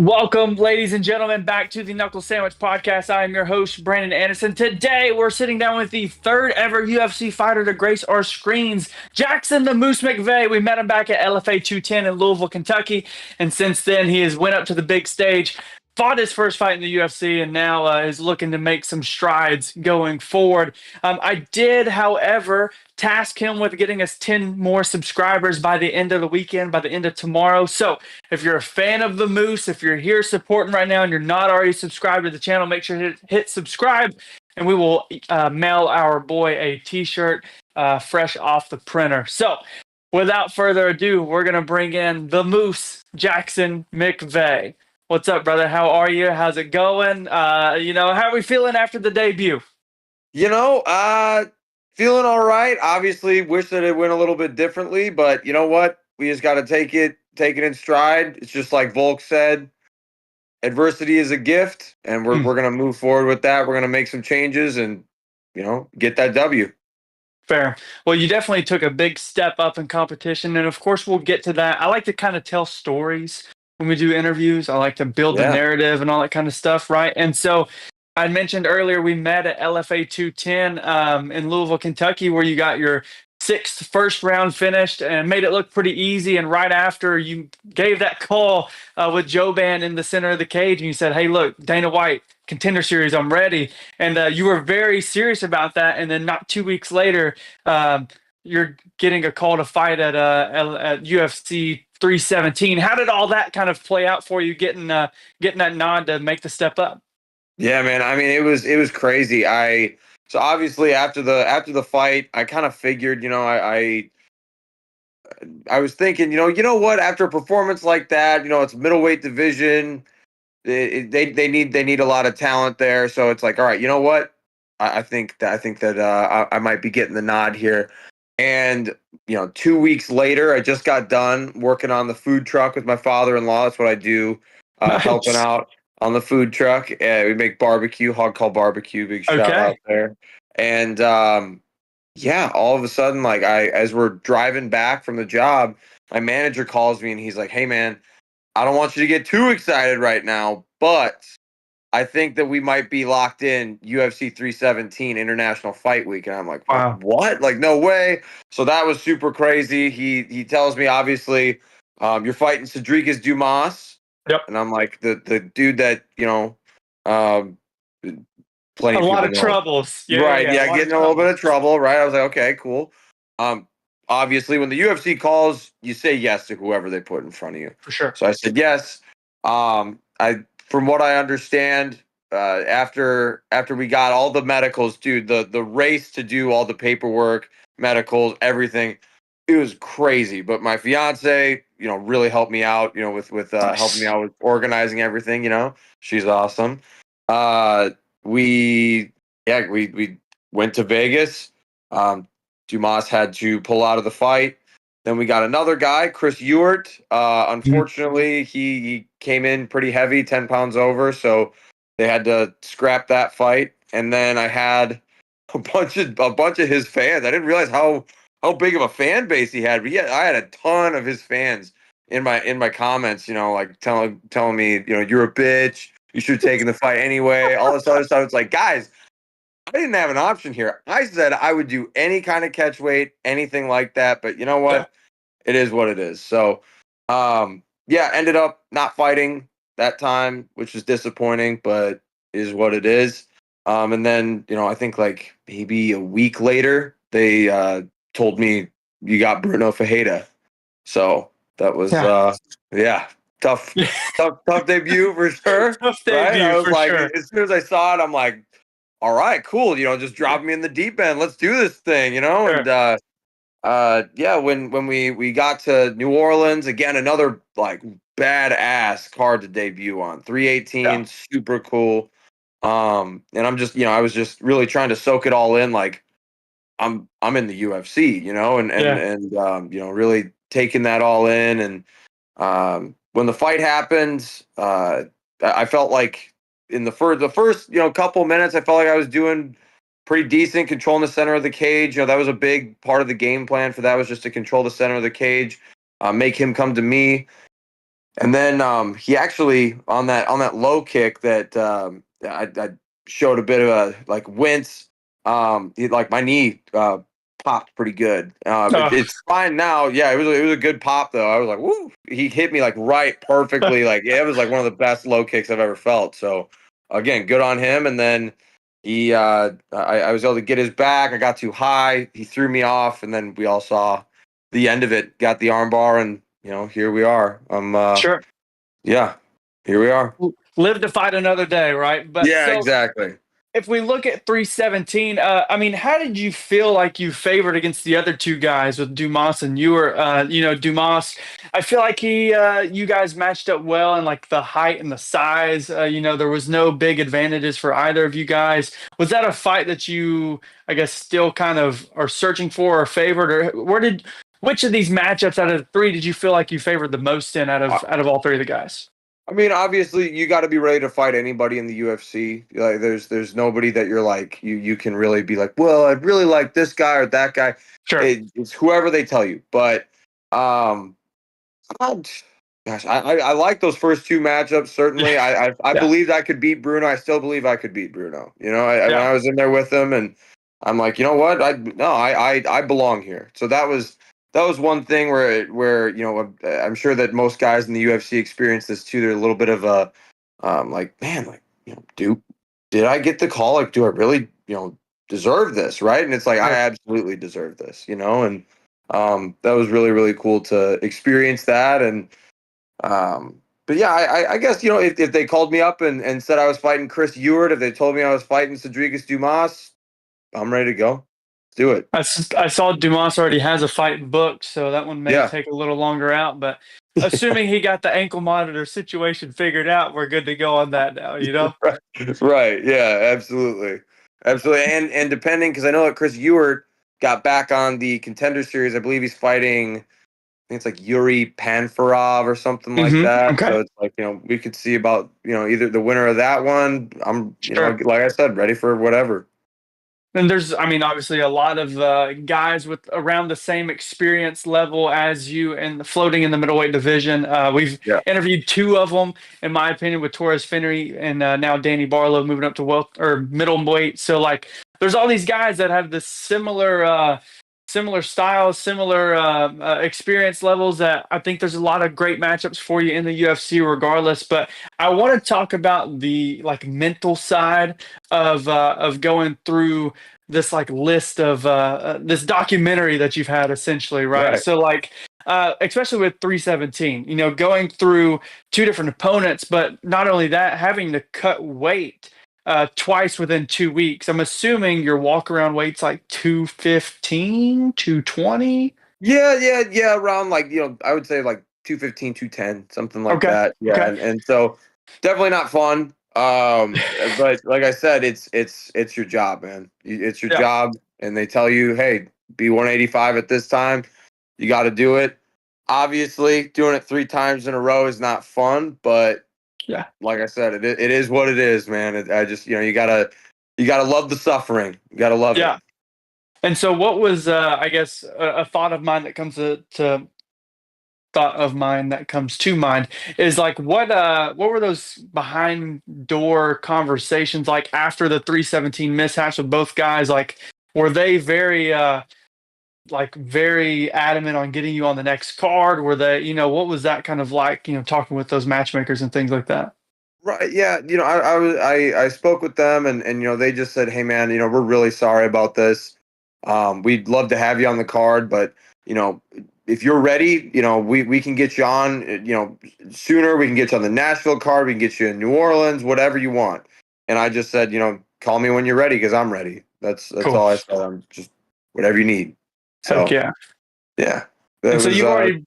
Welcome, ladies and gentlemen, back to the Knuckle Sandwich Podcast. I am your host, Brandon Anderson. Today, we're sitting down with the third ever UFC fighter to grace our screens, Jackson the Moose McVey. We met him back at LFA 210 in Louisville, Kentucky, and since then, he has went up to the big stage, fought his first fight in the UFC, and now is looking to make some strides going forward. I did, however, task him with getting us 10 more subscribers by the end of the weekend, by the end of tomorrow. So if you're a fan of the Moose, if you're here supporting right now and you're not already subscribed to the channel, make sure to hit subscribe, and we will mail our boy a t-shirt fresh off the printer. So without further ado, we're going to bring in the Moose, Jackson McVey. What's up, brother? How are you? How's it going? How are we feeling after the debut? Feeling all right. Obviously, wish that it went a little bit differently, but you know what? We just got to take it in stride. It's just like Volk said, adversity is a gift, and we're going to move forward with that. We're going to make some changes and, get that W. Fair. Well, you definitely took a big step up in competition, and of course, we'll get to that. I like to kind of tell stories when we do interviews. I like to build the narrative and all that kind of stuff, right? And so I mentioned earlier we met at LFA 210 in Louisville, Kentucky, where you got your sixth first round finished and made it look pretty easy. And right after you gave that call with Joban in the center of the cage, and you said, "Hey, look, Dana White, Contender Series, I'm ready." And you were very serious about that. And then not 2 weeks later, you're getting a call to fight at UFC 317. How did all that kind of play out for you, getting that nod to make the step up? Yeah, man. I mean, it was crazy. So obviously after the fight, I kind of figured, I was thinking, you know what? After a performance like that, it's a middleweight division. They need a lot of talent there. So it's like, all right, you know what? I think that I might be getting the nod here. And 2 weeks later, I just got done working on the food truck with my father-in-law. That's what I do, Nice. helping out on the food truck. We make barbecue, hog call barbecue. Big shout out there. And all of a sudden, as we're driving back from the job, my manager calls me and he's like, "Hey, man, I don't want you to get too excited right now, but I think that we might be locked in UFC 317 International Fight Week." And I'm like, wow. What? Like, no way. So that was super crazy. He tells me, obviously, you're fighting Cedric Dumas. Yep. And I'm like, the dude that, plenty a lot of troubles. Right. Yeah. Getting a little bit of trouble. Right. I was like, okay, cool. Obviously, when the UFC calls, you say yes to whoever they put in front of you. For sure. So I said yes. From what I understand, after we got all the medicals, dude, the race to do all the paperwork, medicals, everything, it was crazy. But my fiance, really helped me out, with helping me out with organizing everything. She's awesome. We went to Vegas. Dumas had to pull out of the fight. Then we got another guy, Chris Ewart. Unfortunately, he came in pretty heavy, 10 pounds over, so they had to scrap that fight. And then I had a bunch of his fans. I didn't realize how big of a fan base he had. But I had a ton of his fans in my comments, like telling me, you're a bitch. You should have taken the fight anyway. All this other stuff. It's like, guys, I didn't have an option here. I said I would do any kind of catch weight, anything like that. But you know what? Yeah. It is what it is. So, ended up not fighting that time, which was disappointing, but is what it is. And then, I think like maybe a week later, they told me you got Bruno Fajeda. So that was, tough debut for sure. Tough debut, right? I was for like, sure. As soon as I saw it, I'm like, all right, cool. Just drop me in the deep end. Let's do this thing, Sure. And when we got to New Orleans, again, another like badass card to debut on. 318, super cool. And I'm just, I was just really trying to soak it all in. Like I'm in the UFC, and really taking that all in. And when the fight happened, I felt like in the first couple minutes, I felt like I was doing pretty decent, controlling the center of the cage. That was a big part of the game plan for that, was just to control the center of the cage, make him come to me. And then he actually on that low kick that I showed a bit of a like wince. Like my knee popped pretty good. Oh, It's fine now. Yeah, it was a good pop though. I was like, woo! He hit me like right perfectly. Like yeah, it was like one of the best low kicks I've ever felt. So again, good on him. And then I was able to get his back. I got too high. He threw me off, and then we all saw the end of it. Got the armbar, and here we are. sure. Yeah, here we are. Live to fight another day, right? But Yeah, so exactly. if we look at 317, I mean, how did you feel like you favored against the other two guys with Dumas and Ewer? Dumas, I feel like you guys matched up well in like the height and the size. There was no big advantages for either of you guys. Was that a fight that you, I guess, still kind of are searching for or favored, or which of these matchups out of the three did you feel like you favored the most in out of all three of the guys? I mean, obviously, you got to be ready to fight anybody in the UFC. Like, there's nobody that you're like you can really be like, well, I really like this guy or that guy. Sure. It's whoever they tell you. But um, I- gosh, I like those first two matchups. Certainly, I Yeah. believed I could beat Bruno. I still believe I could beat Bruno. When Yeah. I was in there with him, and I'm like, you know what? I belong here. So that was one thing where I'm sure that most guys in the UFC experience this too. They're a little bit of a like, man, like did I get the call? Like, do I really deserve this? Right? And it's like I Sure. absolutely deserve this. And that was really really cool to experience that. And but yeah, I guess if they called me up and said I was fighting Chris Ewart, if they told me I was fighting Cedric Dumas, I'm ready to go. Let's do it. I saw Dumas already has a fight booked, so that one may Yeah. take a little longer out. But assuming he got the ankle monitor situation figured out, we're good to go on that now. Right. Right. Yeah, absolutely. Absolutely. And depending, because I know that Chris Ewart got back on the contender series. I believe he's fighting, I think it's like Yuri Panfarov or something like that. Okay. So it's like, we could see about, either the winner of that one. I'm, Sure. like I said, ready for whatever. And there's, I mean, obviously a lot of guys with around the same experience level as you and floating in the middleweight division. We've Yeah. interviewed two of them, in my opinion, with Torres Finery and now Danny Barlow moving up to middleweight. So like, there's all these guys that have this similar styles, similar experience levels that I think there's a lot of great matchups for you in the UFC regardless. But I want to talk about the like mental side of going through this like list of this documentary that you've had essentially, right? Right. So like especially with 317, going through two different opponents, but not only that, having to cut weight twice within 2 weeks. I'm assuming your walk around weight's like 215, 220. Yeah. Around like, I would say like 215, 210, something like Okay. that. Yeah. Okay. And so definitely not fun. But like I said, it's your job, man. It's your Yeah. job. And they tell you, hey, be 185 at this time. You got to do it. Obviously, doing it 3 times in a row is not fun, but Yeah. like I said, it is what it is, man. I just, you gotta love the suffering. You gotta love it. Yeah. And so what was I guess a thought of mine that comes to thought of mine that comes to mind is like what were those behind door conversations like after the 317 mishaps with both guys? Like were they very very adamant on getting you on the next card? Were they, what was that kind of like, talking with those matchmakers and things like that? Right. Yeah. I spoke with them, and they just said, hey man, we're really sorry about this. We'd love to have you on the card, but you know, if you're ready, we can get you on, sooner. We can get you on the Nashville card. We can get you in New Orleans, whatever you want. And I just said, call me when you're ready because I'm ready. That's Cool. all I said. I'm just whatever you need. Heck So yeah. yeah, And it so was you've already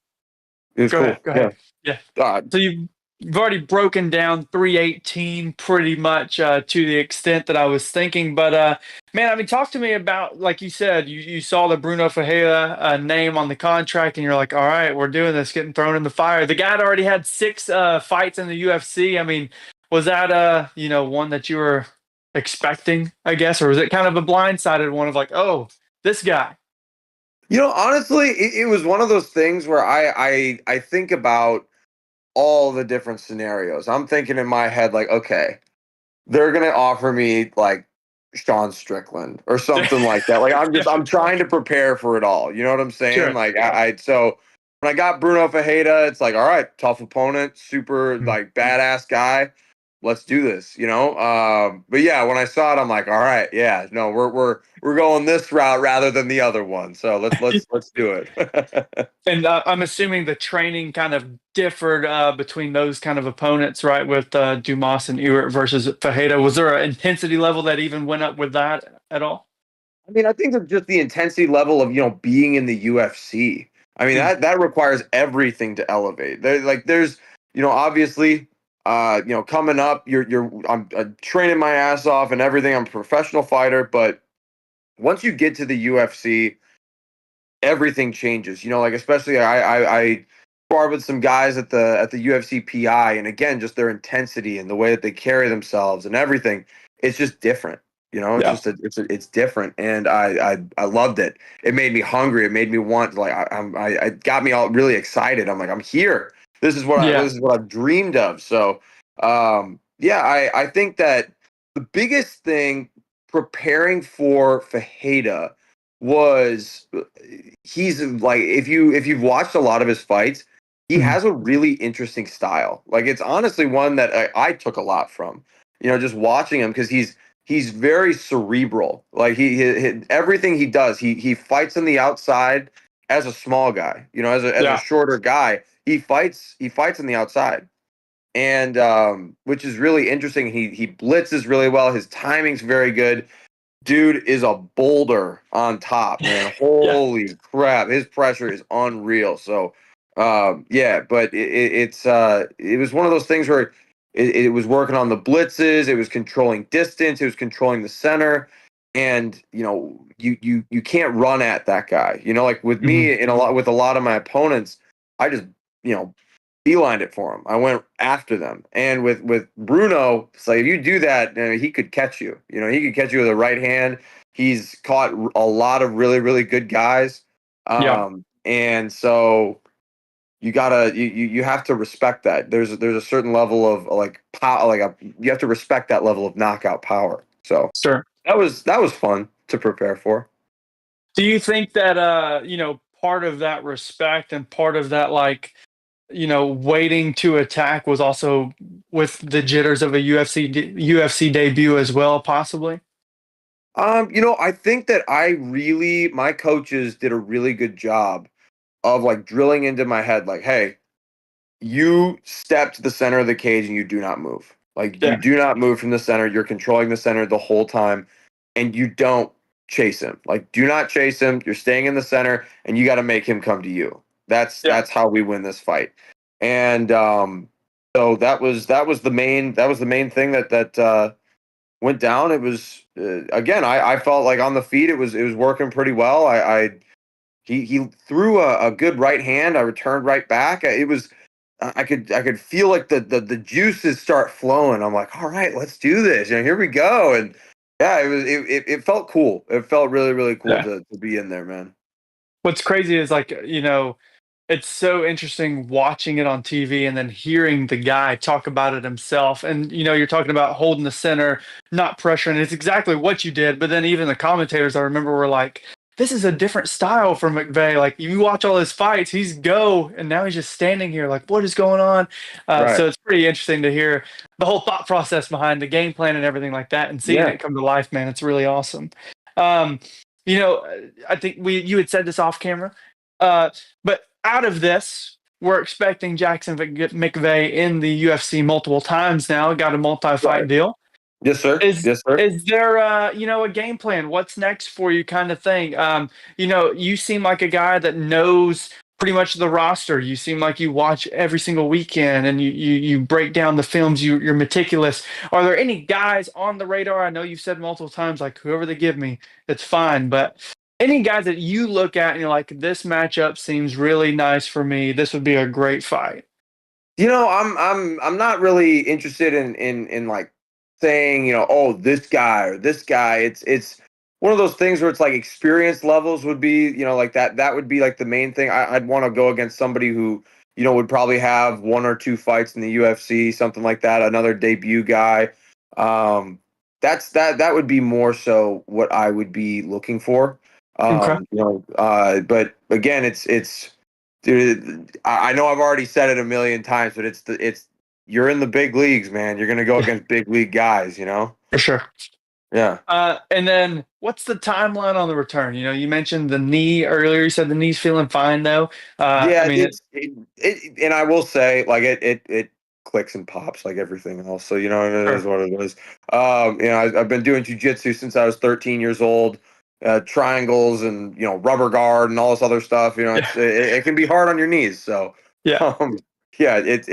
it was go cool. ahead. Go Yeah. ahead. Yeah. Uh, So you've already broken down 318 pretty much to the extent that I was thinking. But man, I mean, talk to me about, like you said, you saw the Bruno Ferreira name on the contract, and you're like, all right, we're doing this, getting thrown in the fire. The guy had already had 6 fights in the UFC. I mean, was that one that you were expecting, I guess, or was it kind of a blindsided one of like, oh, this guy? honestly, it was one of those things where I think about all the different scenarios. I'm thinking in my head, like, okay, they're gonna offer me like Sean Strickland or something like that. Like I'm trying to prepare for it all. You know what I'm saying? Sure. Like so when I got Bruno Fajeda, it's like, all right, tough opponent, super Mm. like badass guy. Let's do this, you know. But yeah, when I saw it, I'm like, all right, yeah, no, we're going this route rather than the other one. So let's do it. And I'm assuming the training kind of differed between those kind of opponents, right? With Dumas and Ewert versus Fajeda. Was there an intensity level that even went up with that at all? I mean, I think that just the intensity level of being in the UFC. I mean, Mm. that requires everything to elevate. There's obviously coming up, I'm training my ass off and everything. I'm a professional fighter, but once you get to the UFC, everything changes. Like especially I sparred with some guys at the UFC PI, and again, just their intensity and the way that they carry themselves and everything, it's just different. It's Yeah. just it's different, and I loved it. It made me hungry. It made me want like I got me all really excited. I'm like, I'm here. Yeah. This is what I've dreamed of. So yeah, I think that the biggest thing preparing for Fajeda was he's like if you've watched a lot of his fights, he Mhm. has a really interesting style. Like it's honestly one that I took a lot from. Just watching him because he's very cerebral. Like everything he does, he fights on the outside as a small guy. As a Yeah. shorter guy, he fights on the outside. And which is really interesting. He blitzes really well. His timing's very good. Dude is a boulder on top, man. Yeah. Holy crap. His pressure is unreal. So, yeah, but it was one of those things where it was working on the blitzes, it was controlling distance, it was controlling the center. And, you can't run at that guy. Like with Mhm. me with a lot of my opponents, I just, you know, beelined it for him. I went after them. And with Bruno, it's like if you do that, he could catch you. He could catch you with a right hand. He's caught a lot of really, really good guys. Yeah. And so you have to respect that. There's a certain level of like power, you have to respect that level of knockout power. So Sure. that was fun to prepare for. Do you think that part of that respect and part of that waiting to attack was also with the jitters of a UFC debut as well, possibly? I think that my coaches did a really good job of like drilling into my head, like, hey, you step to the center of the cage and you do not move. Like you Yeah. do not move from the center. You're controlling the center the whole time, and you don't chase him. Like do not chase him. You're staying in the center, and you got to make him come to you. That's Yeah. that's how we win this fight. And so that was the main thing that went down. It was again. I felt like on the feet it was working pretty well. He threw a good right hand. I returned right back. It was I could feel like the juices start flowing. I'm like, all right, let's do this. Here we go. And yeah, it felt cool. It felt really, really cool Yeah. to be in there, man. What's crazy is it's so interesting watching it on TV and then hearing the guy talk about it himself. And you're talking about holding the center, not pressuring. It's exactly what you did. But then even the commentators, I remember, were like, "This is a different style from McVey. Like you watch all his fights, he's go, and now he's just standing here. Like what is going on?" Right. So it's pretty interesting to hear the whole thought process behind the game plan and everything like that, and seeing Yeah. it come to life. Man, it's really awesome. Um, you know, I think you had said this off camera. But out of this, we're expecting Jackson McVey in the UFC multiple times now. Got a multi-fight Right. deal. Yes, sir. Is Yes, sir. is there a game plan? What's next for you, kind of thing? You seem like a guy that knows pretty much the roster. You seem like you watch every single weekend and you break down the films. You're meticulous. Are there any guys on the radar? I know you've said multiple times, like whoever they give me, it's fine. But any guys that you look at and you're like, this matchup seems really nice for me. This would be a great fight. I'm not really interested in like saying, oh, this guy or this guy. It's one of those things where it's like experience levels would be, like that would be like the main thing. I'd want to go against somebody who, would probably have 1 or 2 fights in the UFC, something like that. Another debut guy. That would be more so what I would be looking for. Okay. But again, it's dude. I know I've already said it a million times, but it's you're in the big leagues, man. You're gonna go Yeah, against big league guys, for sure. Yeah. And then what's the timeline on the return? You mentioned the knee earlier. You said the knee's feeling fine though. I Yeah, mean, and I will say, like it clicks and pops like everything else. So it is sure. what it is. I've been doing jujitsu since I was 13 years old. Triangles and rubber guard and all this other stuff. Yeah, It can be hard on your knees. So, yeah, yeah, it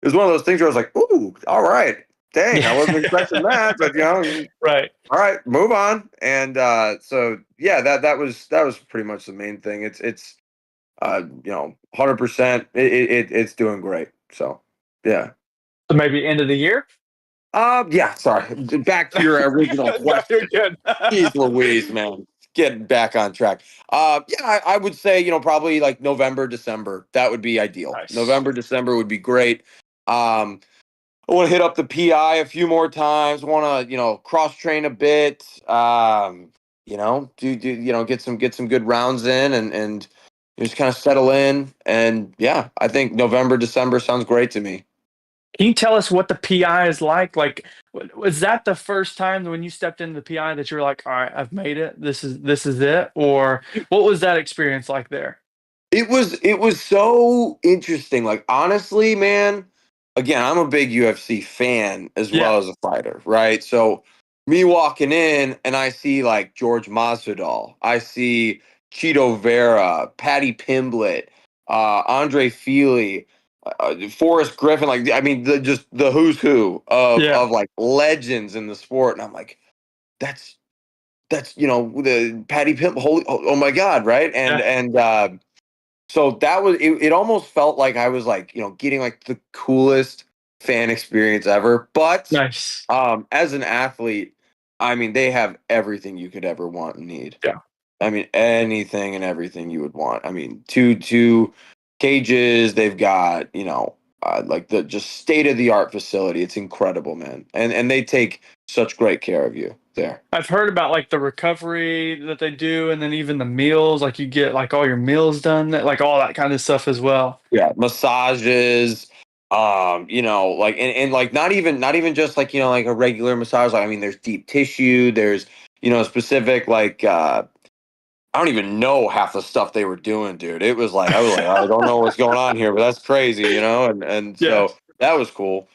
was one of those things where I was like, ooh, all right, dang, I wasn't expecting yeah. that, but Right. all right, move on. And so yeah, that was pretty much the main thing. It's 100%. It's doing great. So, yeah. So maybe end of the year. Yeah. Sorry. Back to your original No, you're question. good. Jeez Louise, man. Getting back on track. Yeah, I would say probably like November, December. That would be ideal. Nice. November, December would be great. I want to hit up the PI a few more times. Want to cross train a bit. Get some good rounds in and just kind of settle in. And yeah, I think November, December sounds great to me. Can you tell us what the PI is like? Like, was that the first time when you stepped into the PI that you were like, "All right, I've made it. This is it," or what was that experience like there? It was so interesting. Like honestly, man, again, I'm a big UFC fan as Yeah, well as a fighter, right? So me walking in and I see like George Masvidal, I see Cheeto Vera, Patty Pimblett, Andre Feely, Forrest Griffin. Like I mean, just the who's who of yeah, like legends in the sport, and I'm like, that's the Patty Pimblett. Holy, oh my God, right? And yeah. and so that was it almost felt like I was like, getting like the coolest fan experience ever. But Nice. as an athlete, I mean, they have everything you could ever want and need. Yeah. I mean, anything and everything you would want. I mean, two cages, they've got, like the just state of the art facility. It's incredible, man. And they take such great care of you there. I've heard about like the recovery that they do, and then even the meals. Like you get like all your meals done, like all that kind of stuff as well. Yeah, massages, like and like not even just like like a regular massage. Like I mean, there's deep tissue. There's specific like I don't even know half the stuff they were doing, dude. It was like I was like I don't know what's going on here, but that's crazy, and Yeah. so that was cool.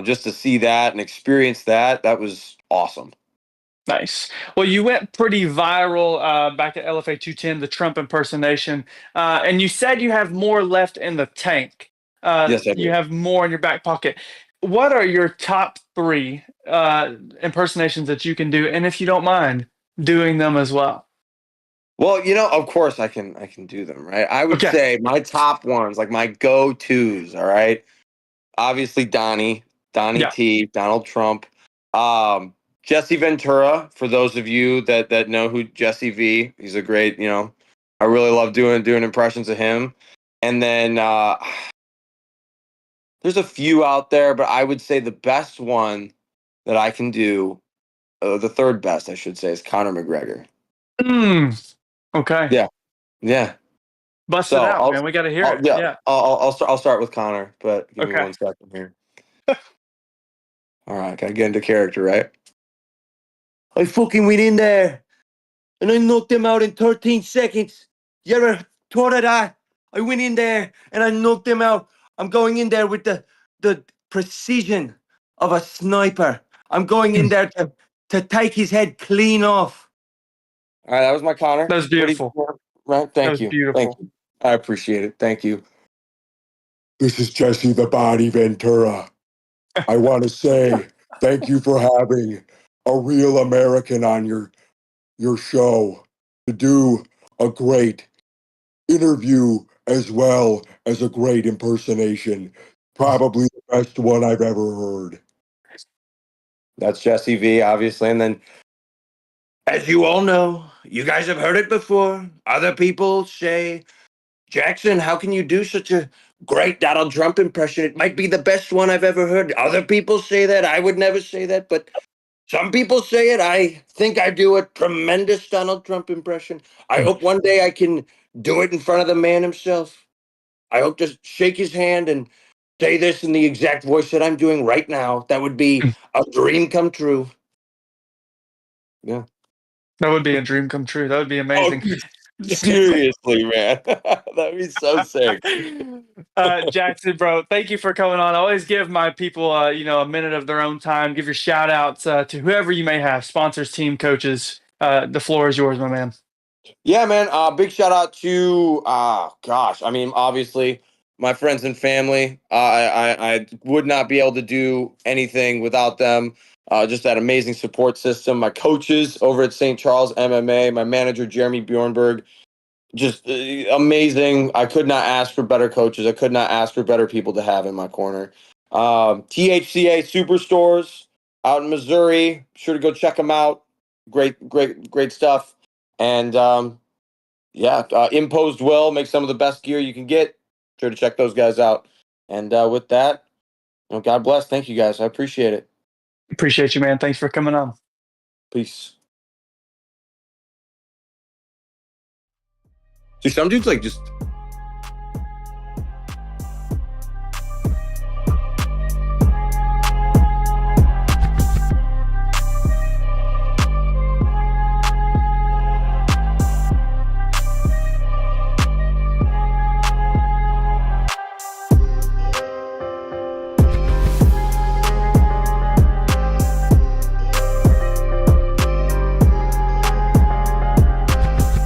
Just to see that and experience that was awesome. Nice. Well, you went pretty viral back at LFA 210, the Trump impersonation, and you said you have more left in the tank. Yes, I You do. have more in your back pocket. What are your top three impersonations that you can do? And if you don't mind doing them as well. Well, of course I can do them, right? I would Okay. say my top ones, like my go-tos, all right? Obviously Donnie Yeah. T, Donald Trump, um, Jesse Ventura. For those of you that know who Jesse V, he's a great. I really love doing impressions of him. And then there's a few out there, but I would say the best one that I can do, the third best, I should say, is Conor McGregor. Mm, okay. Yeah, yeah. Bust it So out, man. We got to hear I'll it. yeah, Yeah. I'll start with Conor, but give me Okay. 1 second here. All right, gotta get into character, right? I fucking went in there and I knocked him out in 13 seconds. You ever thought of that? I went in there and I knocked him out. I'm going in there with the precision of a sniper. I'm going in Mm, there to take his head clean off. All right, that was my Connor. that was Pretty beautiful. good, right? That Thank was you. Thank beautiful. you. I appreciate it. Thank you. This is Jesse the Body Ventura. I want to say thank you for having a real American on your show to do a great interview as well as a great impersonation. Probably the best one I've ever heard. That's Jesse V, obviously. And then, as you all know, you guys have heard it before. Other people say, Jackson, how can you do such a great Donald Trump impression. It might be the best one I've ever heard. Other people say that. I would never say that, but some people say it. I think I do a tremendous Donald Trump impression. I hope one day I can do it in front of the man himself. I hope to shake his hand and say this in the exact voice that I'm doing right now. That would be a dream come true. Yeah. That would be a dream come true. That would be Oh, amazing. dude, seriously, man. That'd be so sick. Jackson, bro, thank you for coming on. I always give my people, a minute of their own time. Give your shout outs to whoever you may have, sponsors, team, coaches. The floor is yours, my man. Yeah, man. Big shout out to gosh. I mean, obviously, my friends and family. I would not be able to do anything without them. Just that amazing support system. My coaches over at St. Charles MMA. My manager Jeremy Bjornberg. Just amazing. I could not ask for better coaches. I could not ask for better people to have in my corner. THCA Superstores out in Missouri. Sure to go check them out. Great stuff. And Imposed Will make some of the best gear you can get. Sure to check those guys out. And with that, God bless. Thank you guys. I appreciate it. Appreciate you, man. Thanks for coming on. Peace. See, some dudes like just